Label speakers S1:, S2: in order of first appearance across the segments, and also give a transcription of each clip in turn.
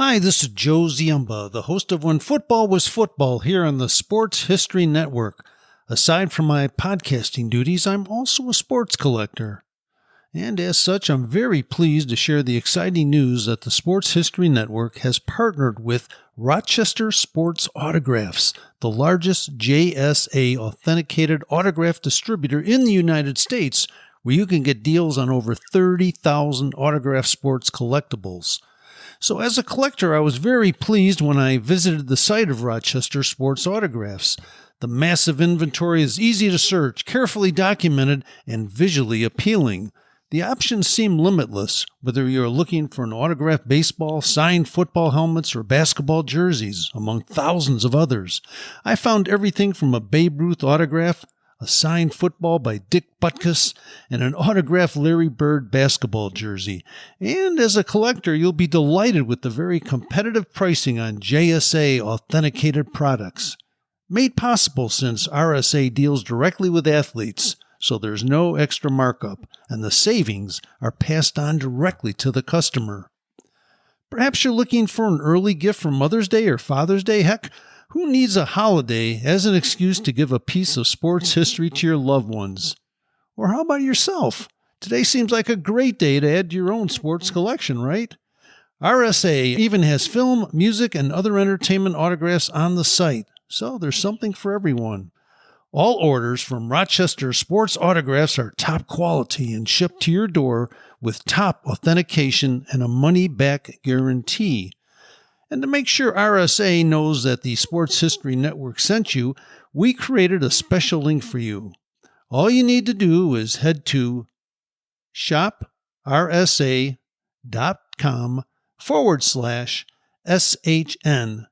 S1: Hi, this is Joe Ziemba, the host of When Football Was Football here on the Sports History Network. Aside from my podcasting duties, I'm also a sports collector. And as such, I'm very pleased to share the exciting news that the Sports History Network has partnered with Rochester Sports Autographs, the largest JSA authenticated autograph distributor in the United States, where you can get deals on over 30,000 autograph sports collectibles. So as a collector, I was very pleased when I visited the site of Rochester Sports Autographs. The massive inventory is easy to search, carefully documented, and visually appealing. The options seem limitless, whether you're looking for an autographed baseball, signed football helmets, or basketball jerseys, among thousands of others. I found everything from a Babe Ruth autograph, a signed football by Dick Butkus, and an autographed Larry Bird basketball jersey. And as a collector, you'll be delighted with the very competitive pricing on JSA authenticated products. Made possible since RSA deals directly with athletes, so there's no extra markup, and the savings are passed on directly to the customer. Perhaps you're looking for an early gift for Mother's Day or Father's Day. Heck, who needs a holiday as an excuse to give a piece of sports history to your loved ones? Or how about yourself? Today seems like a great day to add to your own sports collection, right? RSA even has film, music, and other entertainment autographs on the site, so there's something for everyone. All orders from Rochester Sports Autographs are top quality and shipped to your door with top authentication and a money-back guarantee. And to make sure RSA knows that the Sports History Network sent you, we created a special link for you. All you need to do is head to shoprsa.com/SHN.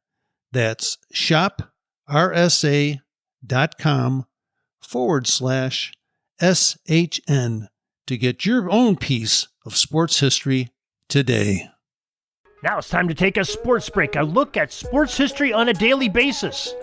S1: That's shoprsa.com/SHN to get your own piece of sports history today.
S2: Now it's time to take a sports break, a look at sports history on a daily basis.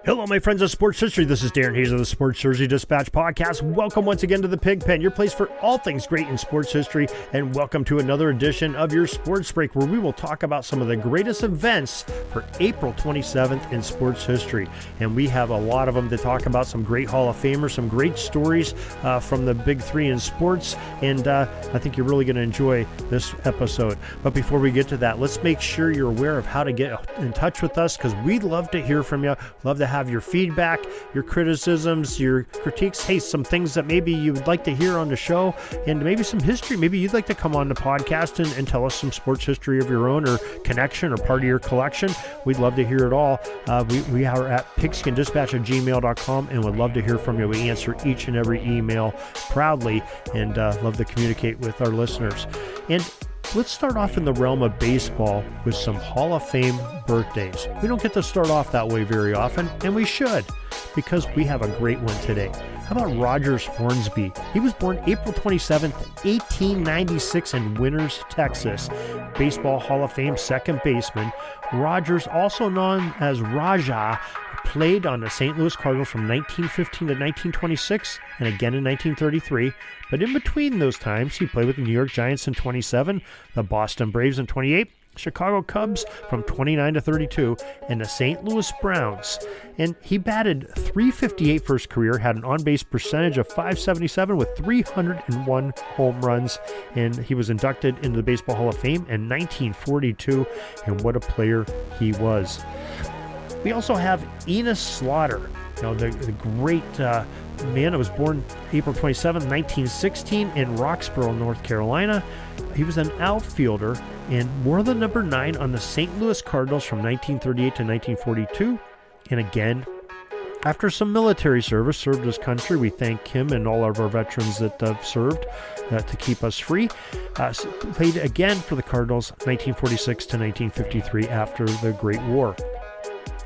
S2: Hello, my friends of sports history. This is Darren Hayes of the Sports Jersey Dispatch podcast. Welcome once again to the Pig Pen, your place for all things great in sports history, and welcome to another edition of your Sports Break, where we will talk about some of the greatest events for April 27th in sports history. And we have a lot of them to talk about, some great Hall of Famers, some great stories from the big three in sports, and I think you're really going to enjoy this episode. But before we get to that, let's make sure you're aware of how to get in touch with us, because we'd love to hear from you, love to have your feedback, your criticisms, your critiques, hey, some things that maybe you would like to hear on the show, and maybe some history. Maybe you'd like to come on the podcast and tell us some sports history of your own or connection or part of your collection. We'd love to hear it all. We are at pigskindispatch@gmail.com and would love to hear from you. We answer each and every email proudly and love to communicate with our listeners. And let's start off in the realm of baseball with some Hall of Fame birthdays. We don't get to start off that way very often, and we should, because we have a great one today. How about Rogers Hornsby? He was born April 27th, 1896 in Winters, Texas. Baseball Hall of Fame second baseman. Rogers, also known as Raja, played on the St. Louis Cardinals from 1915 to 1926 and again in 1933. But in between those times, he played with the New York Giants in 27, the Boston Braves in 28, Chicago Cubs from 29 to 32, and the St. Louis Browns. And he batted .358 for his career, had an on-base percentage of .577 with 301 home runs, and he was inducted into the Baseball Hall of Fame in 1942, and what a player he was. We also have Enos Slaughter, the great man that was born April 27, 1916 in Roxborough, North Carolina. He was an outfielder and wore the number 9 on the St. Louis Cardinals from 1938 to 1942. And again, after some military service, served his country. We thank him and all of our veterans that have served to keep us free. Played again for the Cardinals 1946 to 1953 after the Great War.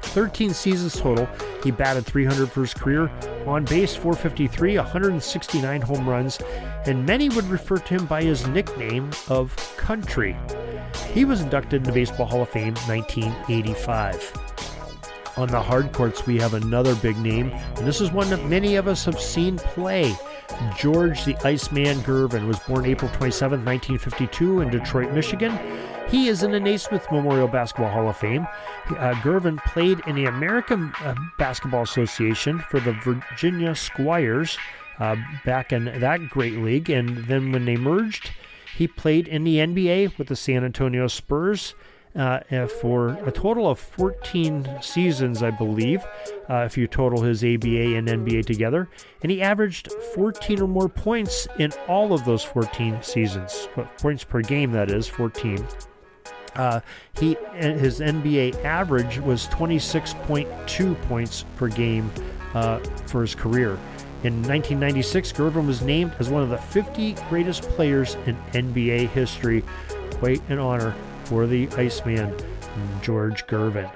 S2: 13 seasons total. He batted .300 for his career, on base .453, 169 home runs, and many would refer to him by his nickname of Country. He was inducted into Baseball Hall of Fame 1985. On the hard courts, we have another big name, and this is one that many of us have seen play. George the Iceman Gervin was born April 27, 1952 in Detroit, Michigan. He is in the Naismith Memorial Basketball Hall of Fame. Gervin played in the American Basketball Association for the Virginia Squires back in that great league, and then when they merged, he played in the NBA with the San Antonio Spurs for a total of 14 seasons, I believe, if you total his ABA and NBA together. And he averaged 14 or more points in all of those 14 seasons. Points per game, that is, 14. His NBA average was 26.2 points per game for his career. In 1996, Gervin was named as one of the 50 greatest players in NBA history. Quite an honor for the Iceman, George Gervin.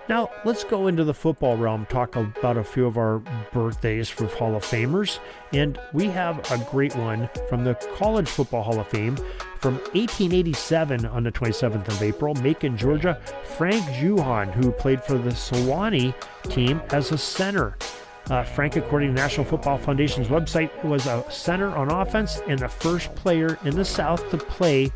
S2: Now, let's go into the football realm, talk about a few of our birthdays for Hall of Famers. And we have a great one from the College Football Hall of Fame from 1887 on the 27th of April, Macon, Georgia. Frank Juhan, who played for the Sewanee team as a center. Frank, according to National Football Foundation's website, was a center on offense and the first player in the South to play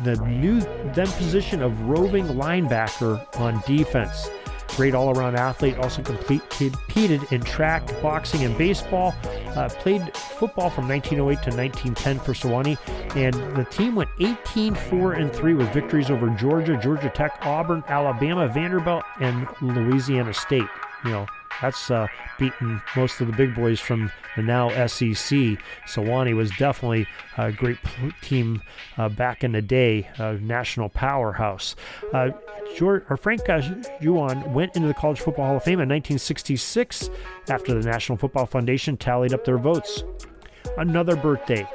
S2: the new then position of roving linebacker on defense. Great all-around athlete, also competed in track, boxing, and baseball. Played football from 1908 to 1910 for Sewanee, and the team went 18-4-3 with victories over Georgia, Georgia Tech, Auburn, Alabama, Vanderbilt, and Louisiana State. That's beating most of the big boys from the now SEC. Sewanee was definitely a great team back in the day, national powerhouse. Frank Juhan went into the College Football Hall of Fame in 1966 after the National Football Foundation tallied up their votes. Another birthday.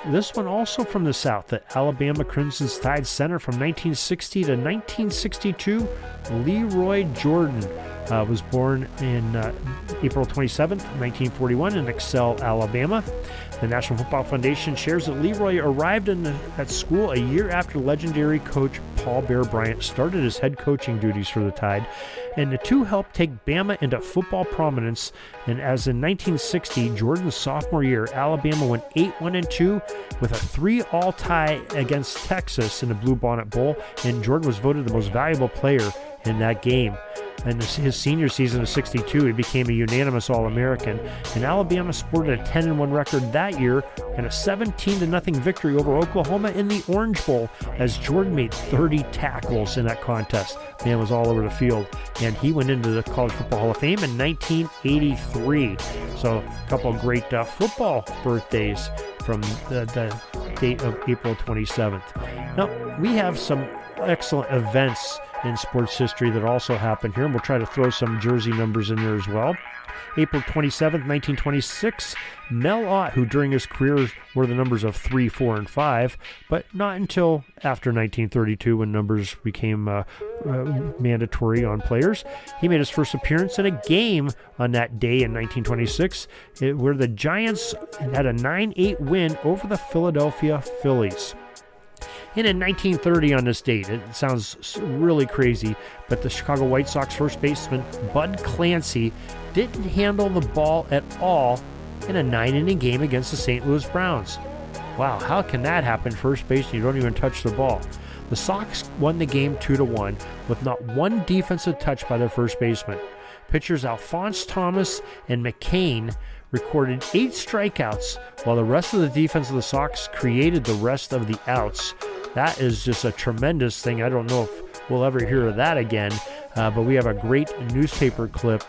S2: This one also from the South, the Alabama Crimson Tide center from 1960 to 1962, Leroy Jordan. Was born in April 27th, 1941 in Excel, Alabama. The National Football Foundation shares that Leroy arrived at school a year after legendary coach Paul Bear Bryant started his head coaching duties for the Tide, and the two helped take Bama into football prominence. And as in 1960, Jordan's sophomore year, Alabama went 8-1-2 with a 3-all tie against Texas in the Blue Bonnet Bowl, and Jordan was voted the most valuable player in that game. And his senior season of 62, he became a unanimous All-American. And Alabama sported a 10-1 record that year and a 17-0 victory over Oklahoma in the Orange Bowl as Jordan made 30 tackles in that contest. Man was all over the field. And he went into the College Football Hall of Fame in 1983. So a couple of great football birthdays from the date of April 27th. Now, we have some excellent events in sports history that also happened here, and we'll try to throw some jersey numbers in there as well. April 27th, 1926, Mel Ott, who during his career wore the numbers of 3, 4, and 5, but not until after 1932 when numbers became mandatory on players. He made his first appearance in a game on that day in 1926, where the Giants had a 9-8 win over the Philadelphia Phillies. And in 1930 on this date, it sounds really crazy, but the Chicago White Sox first baseman Bud Clancy didn't handle the ball at all in a 9-inning game against the St. Louis Browns. Wow, how can that happen? First base, and you don't even touch the ball. The Sox won the game 2-1 with not one defensive touch by their first baseman. Pitchers Alphonse Thomas and McCain recorded 8 strikeouts, while the rest of the defense of the Sox created the rest of the outs. That is just a tremendous thing. I don't know if we'll ever hear of that again, but we have a great newspaper clip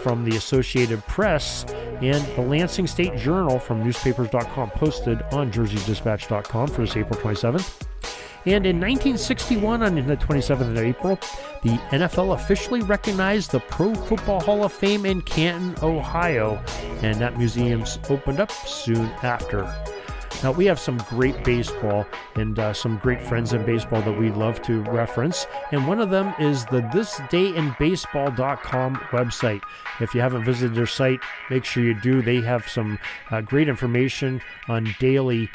S2: from the Associated Press and the Lansing State Journal from newspapers.com posted on jerseydispatch.com for this April 27th. And in 1961, on the 27th of April, the NFL officially recognized the Pro Football Hall of Fame in Canton, Ohio, and that museum's opened up soon after. Now, we have some great baseball and some great friends in baseball that we love to reference, and one of them is the thisdayinbaseball.com website. If you haven't visited their site, make sure you do. They have some great information on daily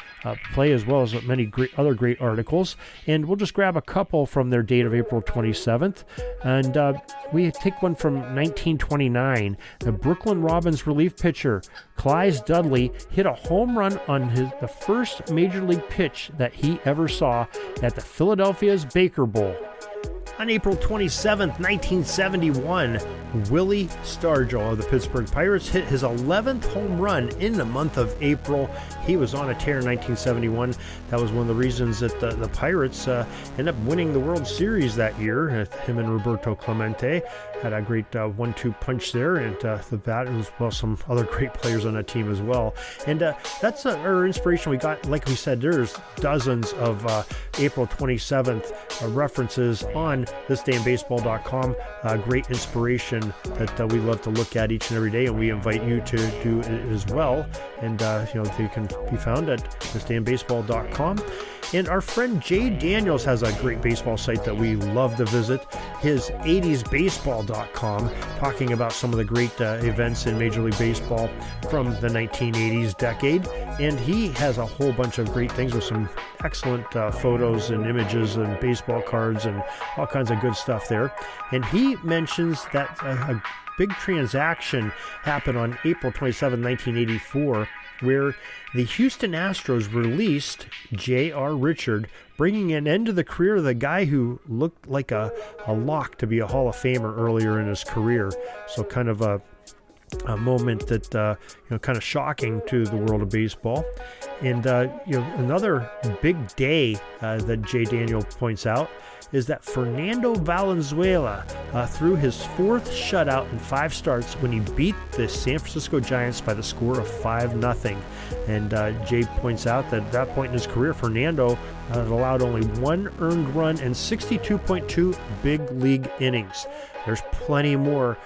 S2: play, as well as many other great articles, and we'll just grab a couple from their date of April 27th, and we take one from 1929. The Brooklyn Robins relief pitcher Clyde Dudley hit a home run on the first major league pitch that he ever saw at the Philadelphia's Baker Bowl. On April 27th, 1971, Willie Stargell of the Pittsburgh Pirates hit his 11th home run in the month of April. He was on a tear in 1971. That was one of the reasons that the Pirates ended up winning the World Series that year. Him and Roberto Clemente had a great 1-2 punch there, and the bat as well, some other great players on that team as well. And that's our inspiration. We got, like we said, there's dozens of April 27th references on thisdayinbaseball.com. Great inspiration that we love to look at each and every day, and we invite you to do it as well. And they can be found at thisdayinbaseball.com. And our friend Jay Daniels has a great baseball site that we love to visit, his 80sbaseball.com, talking about some of the great events in Major League Baseball from the 1980s decade. And he has a whole bunch of great things with some excellent photos and images and baseball cards and all kinds of good stuff there. And he mentions that a big transaction happened on April 27, 1984, where the Houston Astros released J.R. Richard, bringing an end to the career of the guy who looked like a lock to be a Hall of Famer earlier in his career. So kind of a moment that kind of shocking to the world of baseball. And another big day that Jay Daniel points out is that Fernando Valenzuela threw his fourth shutout in 5 starts when he beat the San Francisco Giants by the score of 5-0. And Jay points out that at that point in his career, Fernando had allowed only 1 earned run and 62.2 big league innings. There's plenty more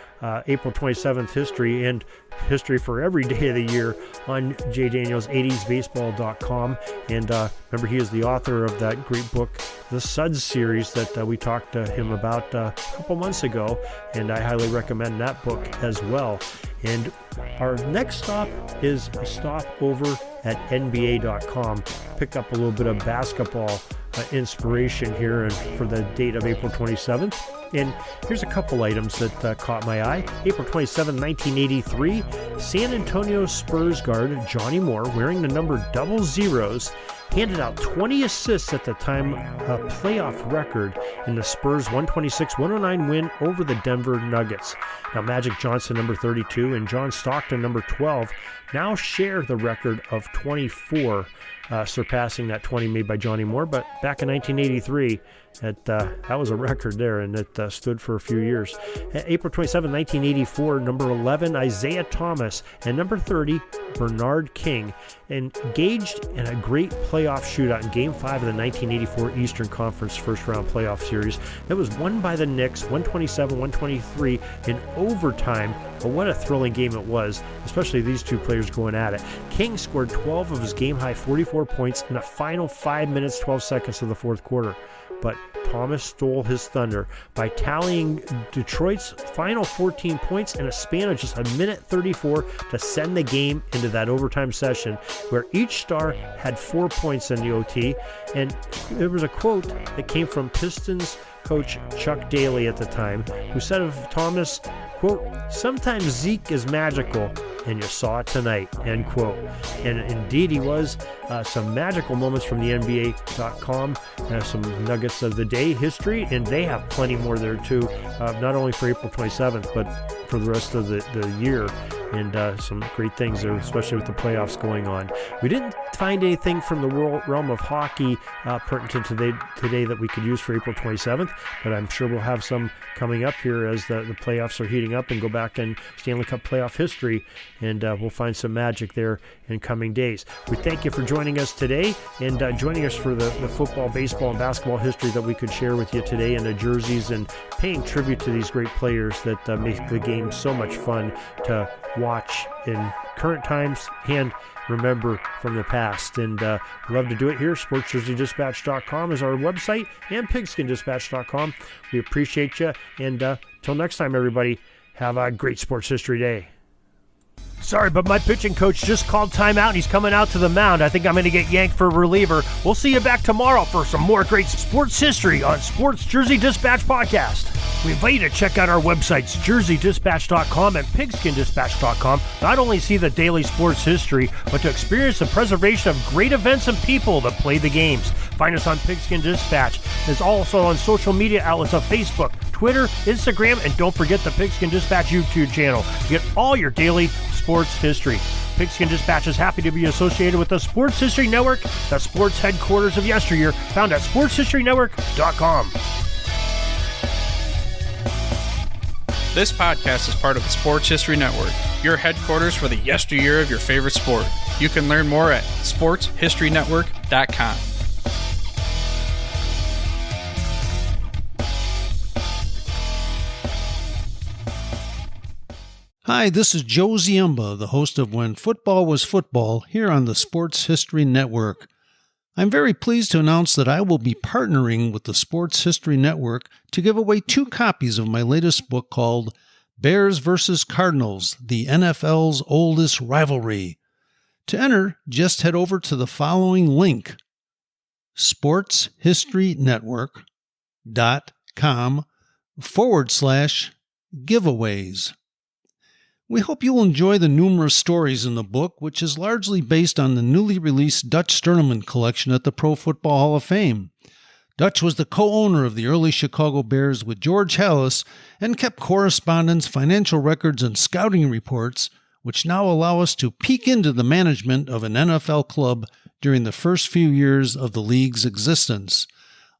S2: April 27th history and history for every day of the year on Jay Daniels, 80sbaseball.com. And remember, he is the author of that great book, The Suds series, that we talked to him about a couple months ago, and I highly recommend that book as well. And our next stop is a stop over at NBA.com. Pick up a little bit of basketball inspiration here and for the date of April 27th. And here's a couple items that caught my eye. April 27, 1983, San Antonio Spurs guard Johnny Moore, wearing the number 00, handed out 20 assists at the time, a playoff record in the Spurs' 126-109 win over the Denver Nuggets. Now, Magic Johnson, number 32, and John Stockton, number 12, now share the record of 24, surpassing that 20 made by Johnny Moore. But back in 1983, that was a record there, and it stood for a few years. April 27, 1984, number 11, Isaiah Thomas, and number 30, Bernard King, engaged in a great playoff shootout in Game 5 of the 1984 Eastern Conference first-round playoff series. That was won by the Knicks, 127-123 in overtime. But what a thrilling game it was, especially these two players going at it. King scored 12 of his game-high 44 points in the final 5 minutes, 12 seconds of the fourth quarter. But Thomas stole his thunder by tallying Detroit's final 14 points in a span of just a minute 34 to send the game into that overtime session, where each star had 4 points in the OT. And there was a quote that came from Pistons coach Chuck Daly at the time, who said of Thomas, quote, "Sometimes Zeke is magical, and you saw it tonight," end quote. And indeed he was. Some magical moments from the NBA.com, some nuggets of the day history, and they have plenty more there too, not only for April 27th, but for the rest of the year. And some great things there, especially with the playoffs going on. We didn't find anything from the realm of hockey pertinent today that we could use for April 27th, but I'm sure we'll have some coming up here as the playoffs are heating up and go back in Stanley Cup playoff history, and we'll find some magic there in coming days. We thank you for joining us today and joining us for the football, baseball, and basketball history that we could share with you today, and the jerseys, and paying tribute to these great players that make the game so much fun to watch in current times and remember from the past. And love to do it here. SportsJerseyDispatch.com is our website, and PigskinDispatch.com. We appreciate you. And till next time, everybody, have a great sports history day. Sorry, but my pitching coach just called timeout, and he's coming out to the mound. I think I'm going to get yanked for a reliever. We'll see you back tomorrow for some more great sports history on Sports Jersey Dispatch Podcast. We invite you to check out our websites, jerseydispatch.com and pigskindispatch.com, not only see the daily sports history, but to experience the preservation of great events and people that play the games. Find us on Pigskin Dispatch. It's also on social media outlets of Facebook, Twitter, Instagram, and don't forget the Pigskin Dispatch YouTube channel to get all your daily sports history. Pigskin Dispatch is happy to be associated with the Sports History Network, the sports headquarters of yesteryear, found at sportshistorynetwork.com.
S3: This podcast is part of the Sports History Network, your headquarters for the yesteryear of your favorite sport. You can learn more at sportshistorynetwork.com.
S1: Hi, this is Joe Ziemba, the host of When Football Was Football, here on the Sports History Network. I'm very pleased to announce that I will be partnering with the Sports History Network to give away 2 copies of my latest book called Bears vs. Cardinals, the NFL's Oldest Rivalry. To enter, just head over to the following link, sportshistorynetwork.com/giveaways. We hope you'll enjoy the numerous stories in the book, which is largely based on the newly released Dutch Sterneman collection at the Pro Football Hall of Fame. Dutch was the co-owner of the early Chicago Bears with George Halas and kept correspondence, financial records, and scouting reports, which now allow us to peek into the management of an NFL club during the first few years of the league's existence.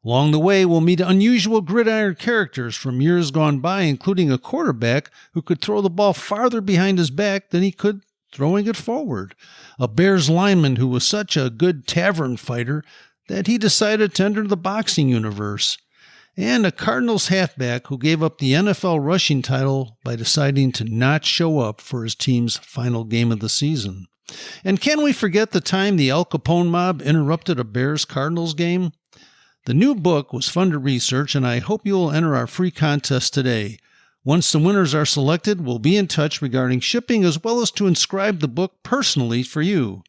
S1: Along the way, we'll meet unusual gridiron characters from years gone by, including a quarterback who could throw the ball farther behind his back than he could throwing it forward, a Bears lineman who was such a good tavern fighter that he decided to enter the boxing universe, and a Cardinals halfback who gave up the NFL rushing title by deciding to not show up for his team's final game of the season. And can we forget the time the Al Capone mob interrupted a Bears-Cardinals game? The new book was fun to research, and I hope you will enter our free contest today. Once the winners are selected, we'll be in touch regarding shipping as well as to inscribe the book personally for you.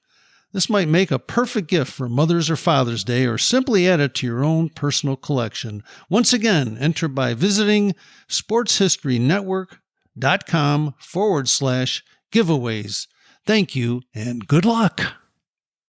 S1: This might make a perfect gift for Mother's or Father's Day, or simply add it to your own personal collection. Once again, enter by visiting sportshistorynetwork.com/giveaways. Thank you and good luck.